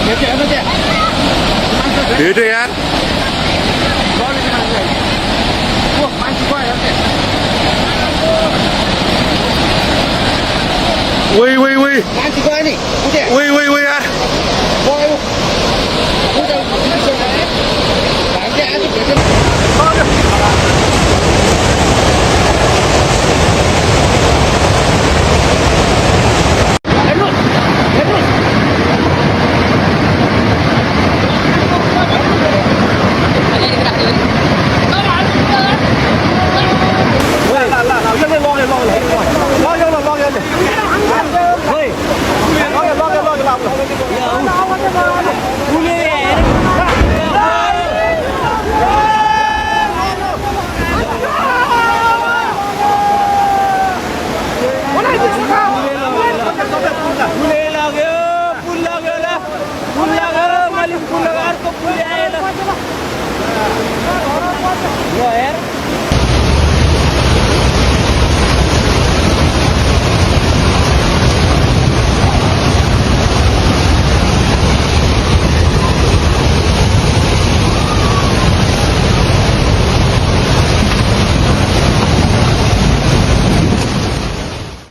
Itu ya. Wih, wih, wih. Wih, wih, wih ya.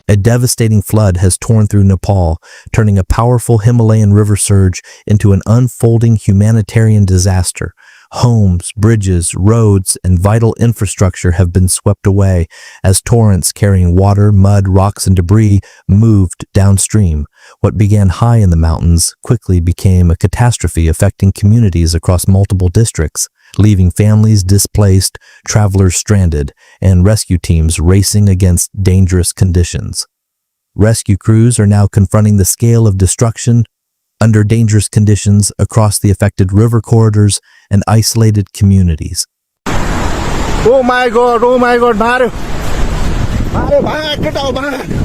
A devastating flood has torn through Nepal, turning a powerful Himalayan river surge into an unfolding humanitarian disaster. Homes, bridges, roads, and vital infrastructure have been swept away as torrents carrying water, mud, rocks, and debris moved downstream. What began high in the mountains quickly became a catastrophe affecting communities across multiple districts, leaving families displaced, travelers stranded, and rescue teams racing against dangerous conditions. Rescue crews are now confronting the scale of destruction under dangerous conditions across the affected river corridors and isolated communities. Oh my God, Mario. Mario, get out, man.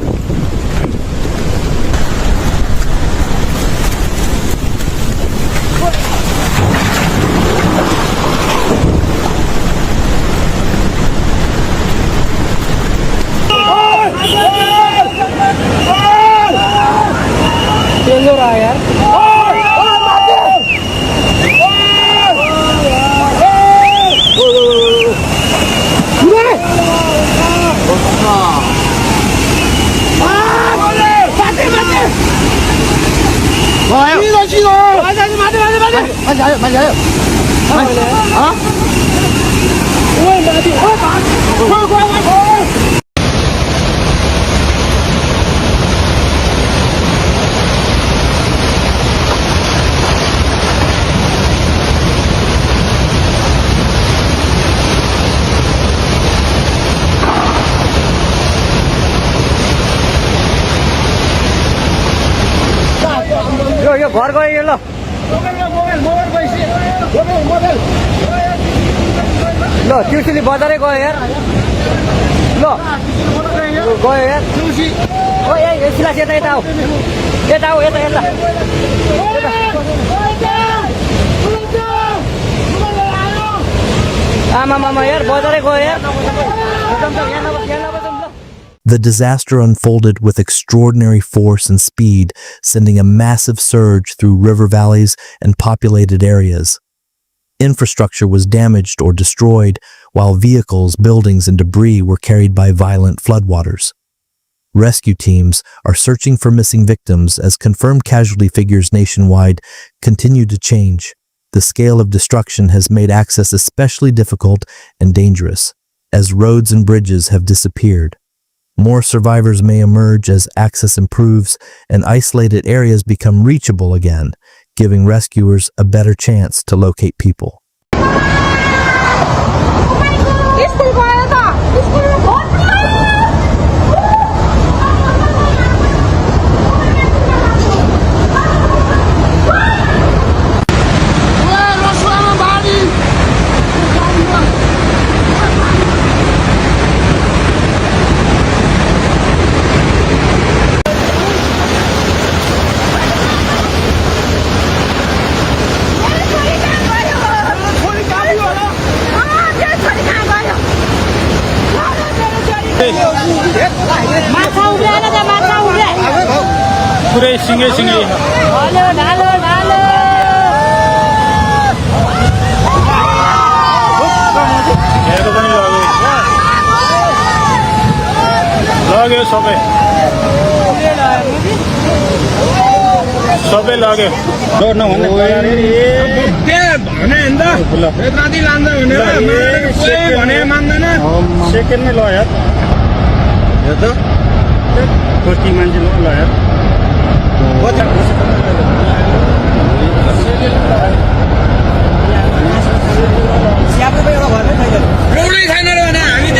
घर गयो ल ल ट्रिसुली बजारै गयो यार ल गयो यार ओ ए Silas यता यता आऊ यता आऊ यता यता आमा मामा यार बजारै गयो यार The disaster unfolded with extraordinary force and speed, sending a massive surge through river valleys and populated areas. Infrastructure was damaged or destroyed, while vehicles, buildings, and debris were carried by violent floodwaters. Rescue teams are searching for missing victims as confirmed casualty figures nationwide continue to change. The scale of destruction has made access especially difficult and dangerous, as roads and bridges have disappeared. More survivors may emerge as access improves and isolated areas become reachable again, giving rescuers a better chance to locate people. पुरै सिंगै सिंगै लाग्यो सबै सबै लाग्यो Dorne भन्ने के भने नि त यताति लान्छ भनेर कोही भने मान्दैन सेकेन्डमै ल यार यो त कति मान्छे ल यार रोडै छैन रे भने हामी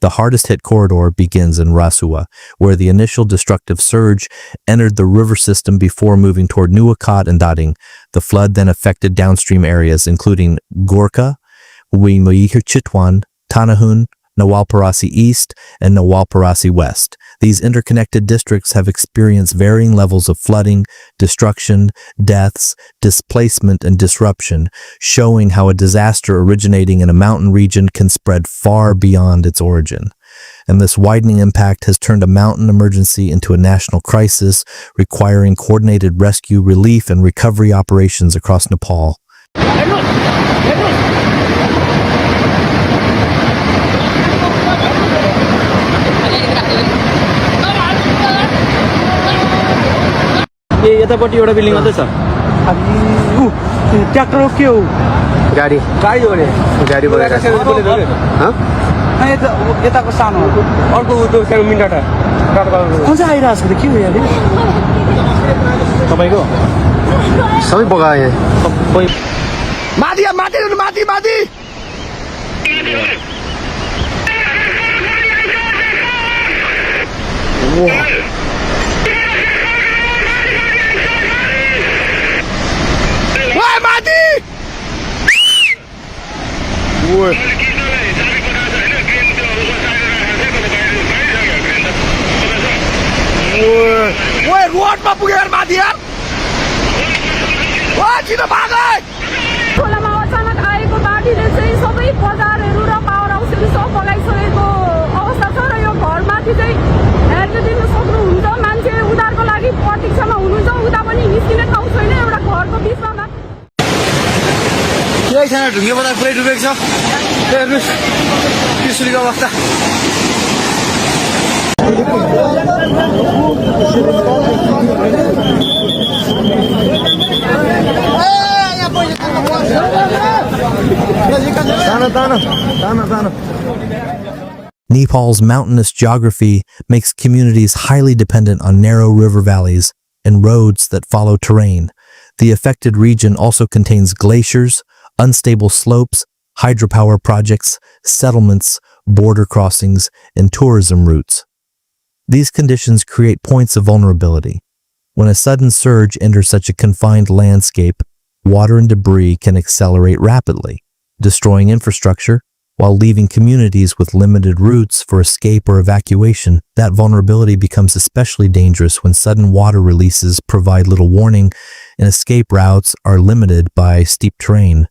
The hardest hit corridor begins in Rasuwa, where the initial destructive surge entered the river system before moving toward Nuwakot and Dading. The flood then affected downstream areas including Gorkha, Wimuihir Chitwan, Tanahun, Nawalparasi East, and Nawalparasi West. These interconnected districts have experienced varying levels of flooding, destruction, deaths, displacement, and disruption, showing how a disaster originating in a mountain region can spread far beyond its origin. And this widening impact has turned a mountain emergency into a national crisis, requiring coordinated rescue, relief, and recovery operations across Nepal. यतापट्टि एउटा building मात्रै छ tractor के हो गाडी गाडी हो रे गाडी बोलेर यताको सानो अर्को त्यो सानो मिन्टाटा कुन चाहिँ आइरहेको छ के हो यहाँ तपाईँको सबै बगाए सबै माथि माथि माथि माथि रोडमा पुगेर माथि यार छिटो भाग खोलामा अचानक आएको बाढीले चाहिँ सबै बजारहरू र पावर हाउसहरू सब बगाइसकेको अवस्था छ र यो घरमाथि चाहिँ हेर्न दिन सक्नुहुन्छ मान्छे उधारको लागि प्रतीक्षामा हुनुहुन्छ उता पनि निस्किने ठाउँ छैन एउटा घरको बिचमा केही छैन ढुङ्गे बजार पुरै डुबेको छ हेर्नुहोस् त्रिशुलीको अवस्था Nepal's mountainous geography makes communities highly dependent on narrow river valleys and roads that follow terrain. The affected region also contains glaciers, unstable slopes, hydropower projects, settlements, border crossings, and tourism routes. These conditions create points of vulnerability. When a sudden surge enters such a confined landscape, water and debris can accelerate rapidly, destroying infrastructure while leaving communities with limited routes for escape or evacuation. That vulnerability becomes especially dangerous when sudden water releases provide little warning and escape routes are limited by steep terrain.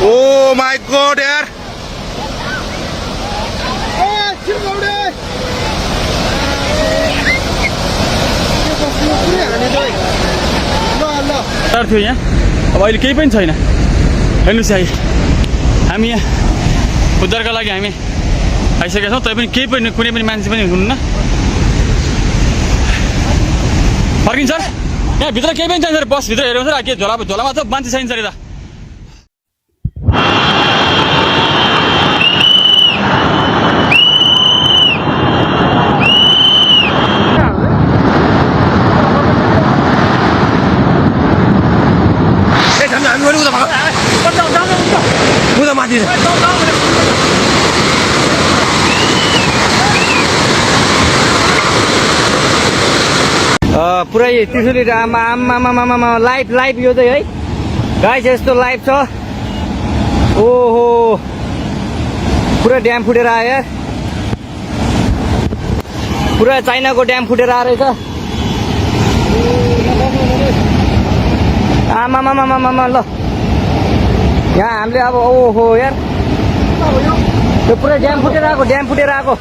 Oh my god यार थियो यहाँ अब अहिले केही पनि छैन हेर्नुहोस् है हामी यहाँ उद्धारका लागि हामी आइसकेका छौँ तै पनि केही पनि कुनै पनि मान्छे पनि हुनुहुन्न फर्किन्छ सर यहाँ भित्र केही पनि छैन सर बस भित्र हेर्नु सर के झोलामा त मान्छे छैन सर यता पुरै त्रिशुली आमा लाइभ यो चाहिँ है गाइस यस्तो लाइभ छ ओहो पुरा ड्याम फुटेर आयो यार पुरा चाइनाको ड्याम फुटेर आएर रहेछ आमामामामामा ल यहाँ हामीले अब ओहो यार यो पुरा ड्याम फुटेर आएको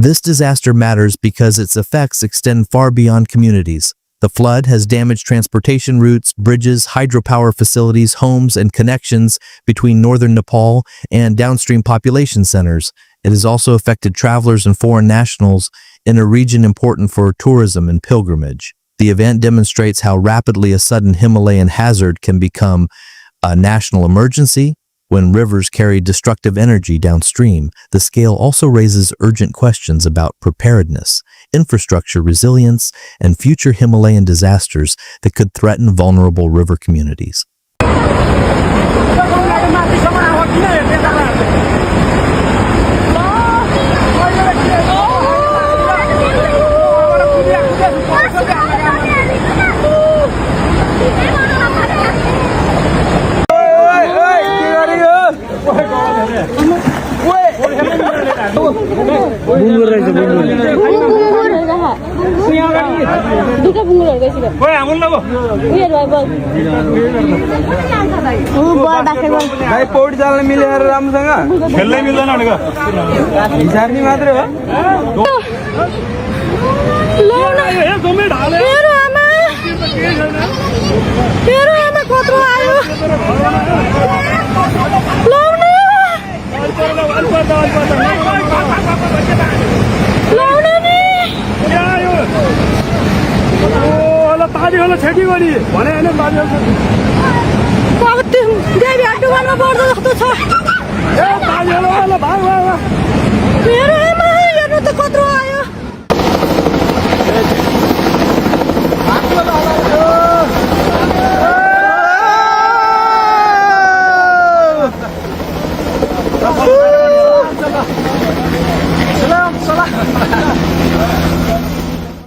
This disaster matters because its effects extend far beyond communities. The flood has damaged transportation routes, bridges, hydropower facilities, homes, and connections between northern Nepal and downstream population centers. It has also affected travelers and foreign nationals in a region important for tourism and pilgrimage. The event demonstrates how rapidly a sudden Himalayan hazard can become a national emergency. When rivers carry destructive energy downstream, the scale also raises urgent questions about preparedness, infrastructure resilience, and future Himalayan disasters that could threaten vulnerable river communities. भाइ पौडी चाल्न मिलेर राम्रोसँग खेल्नै मिल्दैन भनेको हिसार्नी मात्रै हो मेरो आमा कत्रो आयो ताली होला छेकी गरी भने हैन ताली देवी अड्डुवानमा बढ्दो जस्तो छ ए ताली होला भाग भाग मेरो आमा हेर्नु त कत्रो आयो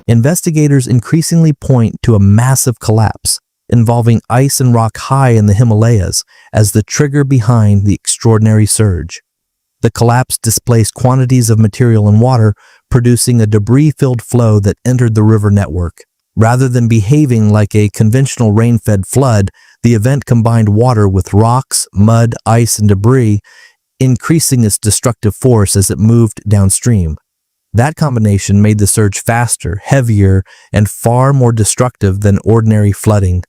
Investigators increasingly point to a massive collapse involving ice and rock high in the Himalayas as the trigger behind the extraordinary surge. The collapse displaced quantities of material and water, producing a debris-filled flow that entered the river network. Rather than behaving like a conventional rain-fed flood, the event combined water with rocks, mud, ice, and debris, increasing its destructive force as it moved downstream. That combination made the surge faster, heavier, and far more destructive than ordinary flooding,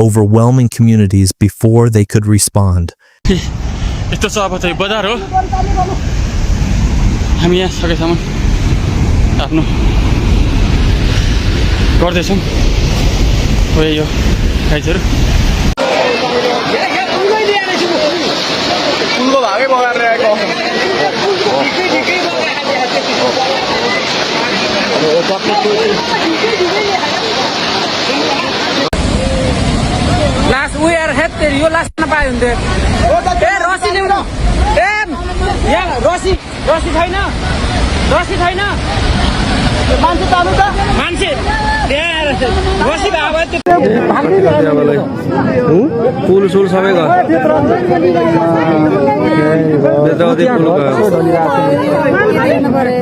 overwhelming communities before they could respond. यस्तो छ अब चाहिँ बजार हो हामी यहाँ सकेसम्म आफ्नो गर्दैछौँ हो यो गाइजहरु उनको भागै बगाएर आएको लास्ट वी आर हेड यो लास्ट नपाए हुन्थ्यो ए रसी ल्याउनु ए यहाँ रसी छैन मान्छे तानु त मान्छे रसी पुल सुल सबै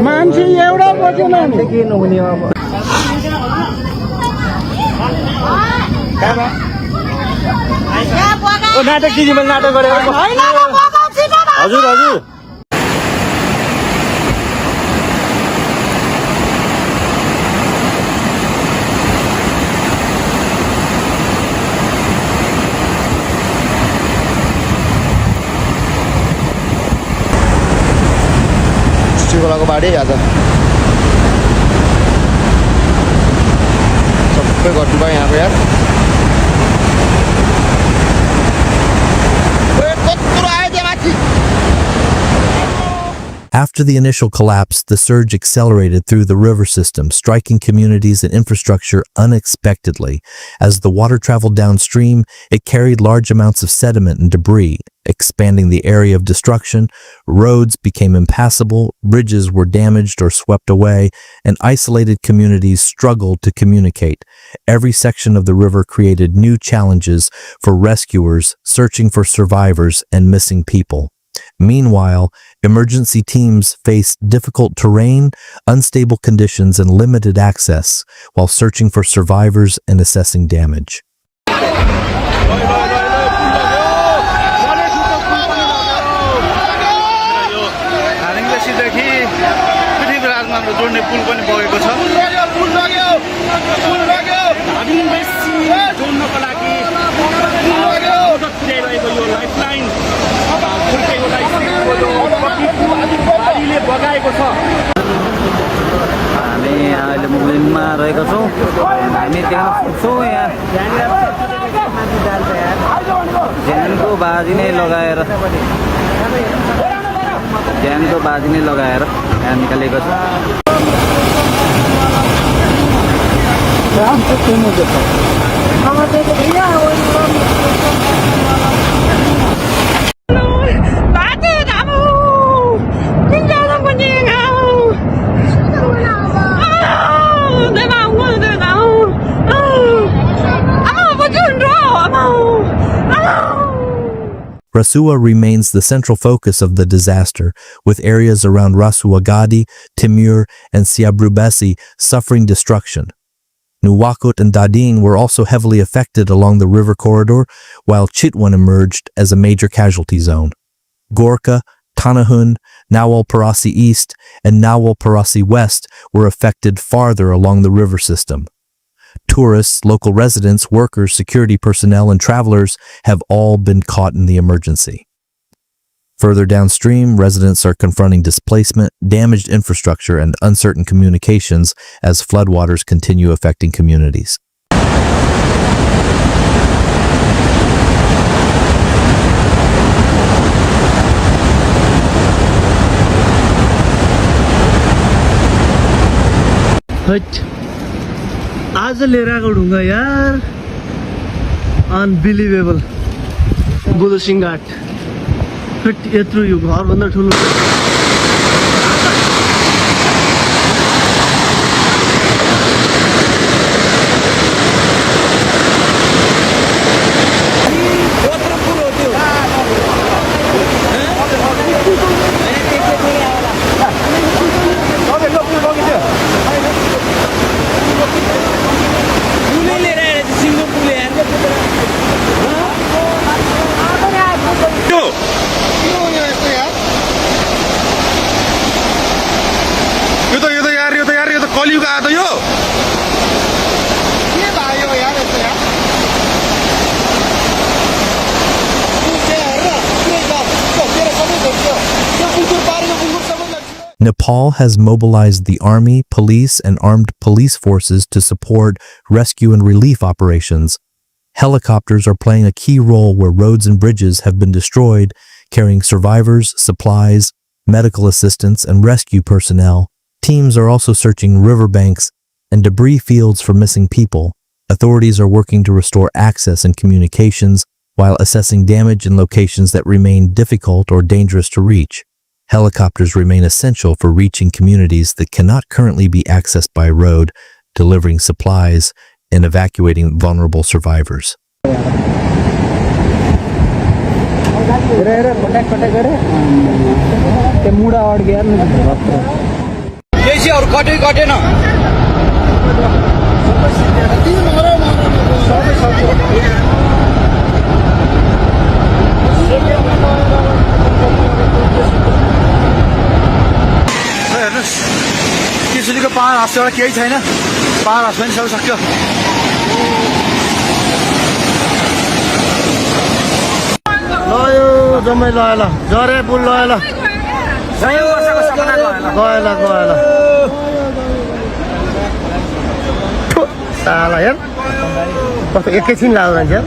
मान्छे एउटा बचेन नाटक दिदी मैले नाटक गरेर हजुर हजुर ट्रिसुलीको बाटै आज सबै गर्नुभयो यहाँको यार After the initial collapse, the surge accelerated through the river system, striking communities and infrastructure unexpectedly. As the water traveled downstream, it carried large amounts of sediment and debris, expanding the area of destruction. Roads became impassable, bridges were damaged or swept away, and isolated communities struggled to communicate. Every section of the river created new challenges for rescuers searching for survivors and missing people. Meanwhile, emergency teams faced difficult terrain, unstable conditions, and limited access while searching for survivors and assessing damage. हामी अहिले मुभमेन्टमा रहेको छौँ हामी त्यहाँ पुग्छौँ यहाँ ज्यानको बाजी नै लगाएर यहाँ निकालेको छ Rasuwa remains the central focus of the disaster, with areas around Rasuwagadhi, Timure, and Siabrubesi suffering destruction. Nuwakot and Dading were also heavily affected along the river corridor, while Chitwan emerged as a major casualty zone. Gorkha, Tanahun, Nawal Parasi East, and Nawal Parasi West were affected farther along the river system. Tourists, local residents, workers, security personnel, and travelers have all been caught in the emergency. Further downstream, residents are confronting displacement, damaged infrastructure, and uncertain communications as floodwaters continue affecting communities. आज लिएर आएको ढुङ्गा यार unbelievable बुलसिङ घाट यत्रो यो घरभन्दा ठुलो Nepal has mobilized the army, police, and armed police forces to support rescue and relief operations. Helicopters are playing a key role where roads and bridges have been destroyed, carrying survivors, supplies, medical assistance, and rescue personnel. Teams are also searching riverbanks and debris fields for missing people. Authorities are working to restore access and communications while assessing damage in locations that remain difficult or dangerous to reach. Helicopters remain essential for reaching communities that cannot currently be accessed by road, delivering supplies, and evacuating vulnerable survivors. त्रिशुलीको पहाड हाँस्छ एउटा केही छैन पहाड हाँस पनि सबै सक्यो ल यो जम्मै ल जरे पुल ल गएला साला यार कस्तो एकैछिन लाग्यो मान्छे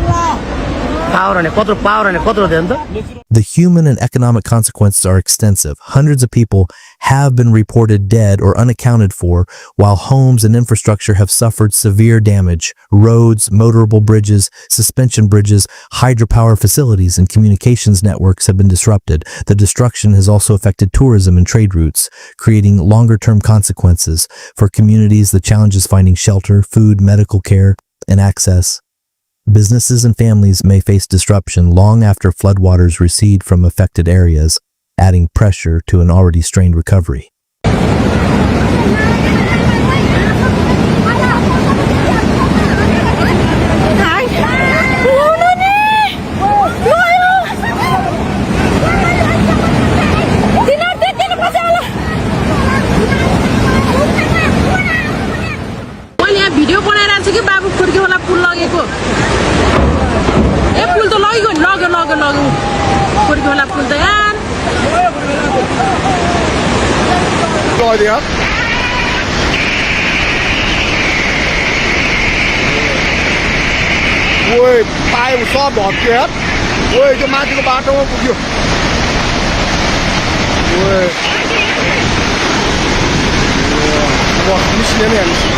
The human and economic consequences are extensive. Hundreds of people have been reported dead or unaccounted for, while homes and infrastructure have suffered severe damage. Roads, motorable bridges, suspension bridges, hydropower facilities, and communications networks have been disrupted. The destruction has also affected tourism and trade routes, creating longer-term consequences. For communities, the challenge is finding shelter, food, medical care, and access. Businesses and families may face disruption long after floodwaters recede from affected areas, adding pressure to an already strained recovery. Video बनाइरहेको छु कि बाबु खुर्की होला पुल लगेको ए पुल त लग्यो नि लग्यो खुर्की होला पुल त यार लगिदियो ओए पाए सब भत्क्यो यार ओए त्यो माथिको बाटोमा पुग्यो ओए निस्किने नि हामी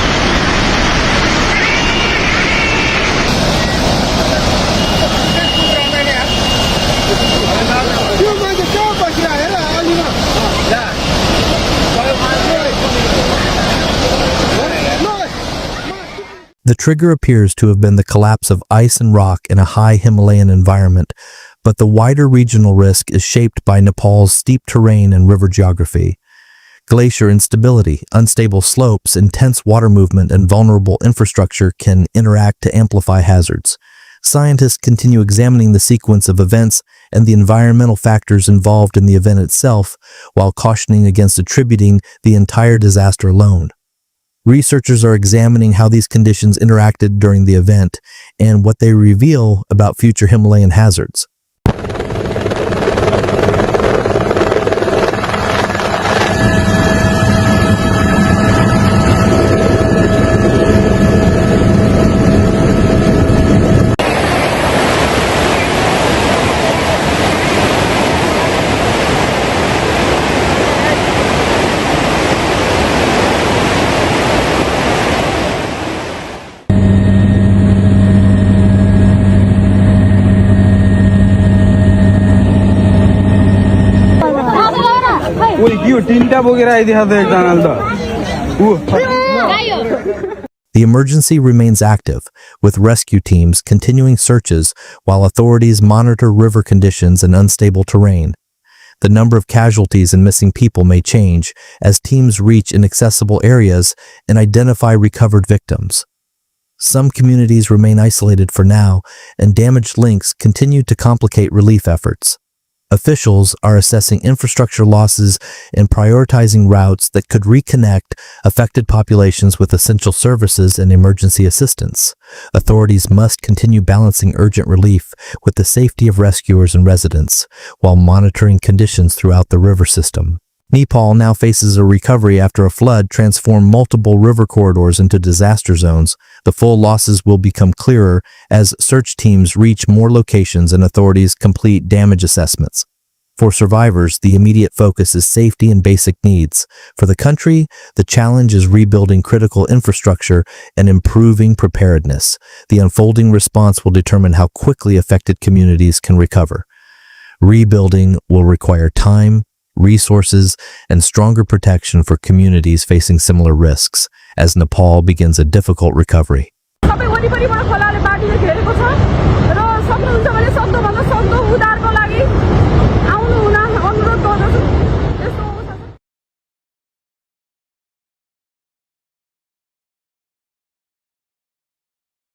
The trigger appears to have been the collapse of ice and rock in a high Himalayan environment, but the wider regional risk is shaped by Nepal's steep terrain and river geography. Glacier instability, unstable slopes, intense water movement, and vulnerable infrastructure can interact to amplify hazards. Scientists continue examining the sequence of events and the environmental factors involved in the event itself, while cautioning against attributing the entire disaster alone. Researchers are examining how these conditions interacted during the event and what they reveal about future Himalayan hazards. The emergency remains active, with rescue teams continuing searches while authorities monitor river conditions and unstable terrain. The number of casualties and missing people may change as teams reach inaccessible areas and identify recovered victims. Some communities remain isolated for now, and damaged links continue to complicate relief efforts. Officials are assessing infrastructure losses and prioritizing routes that could reconnect affected populations with essential services and emergency assistance. Authorities must continue balancing urgent relief with the safety of rescuers and residents, while monitoring conditions throughout the river system. Nepal now faces a recovery after a flood transformed multiple river corridors into disaster zones. The full losses will become clearer as search teams reach more locations and authorities complete damage assessments. For survivors, the immediate focus is safety and basic needs. For the country, the challenge is rebuilding critical infrastructure and improving preparedness. The unfolding response will determine how quickly affected communities can recover. Rebuilding will require time, resources, and stronger protection for communities facing similar risks as Nepal begins a difficult recovery. सबै वरिपरिबाट खोलाले बाढीले घेरे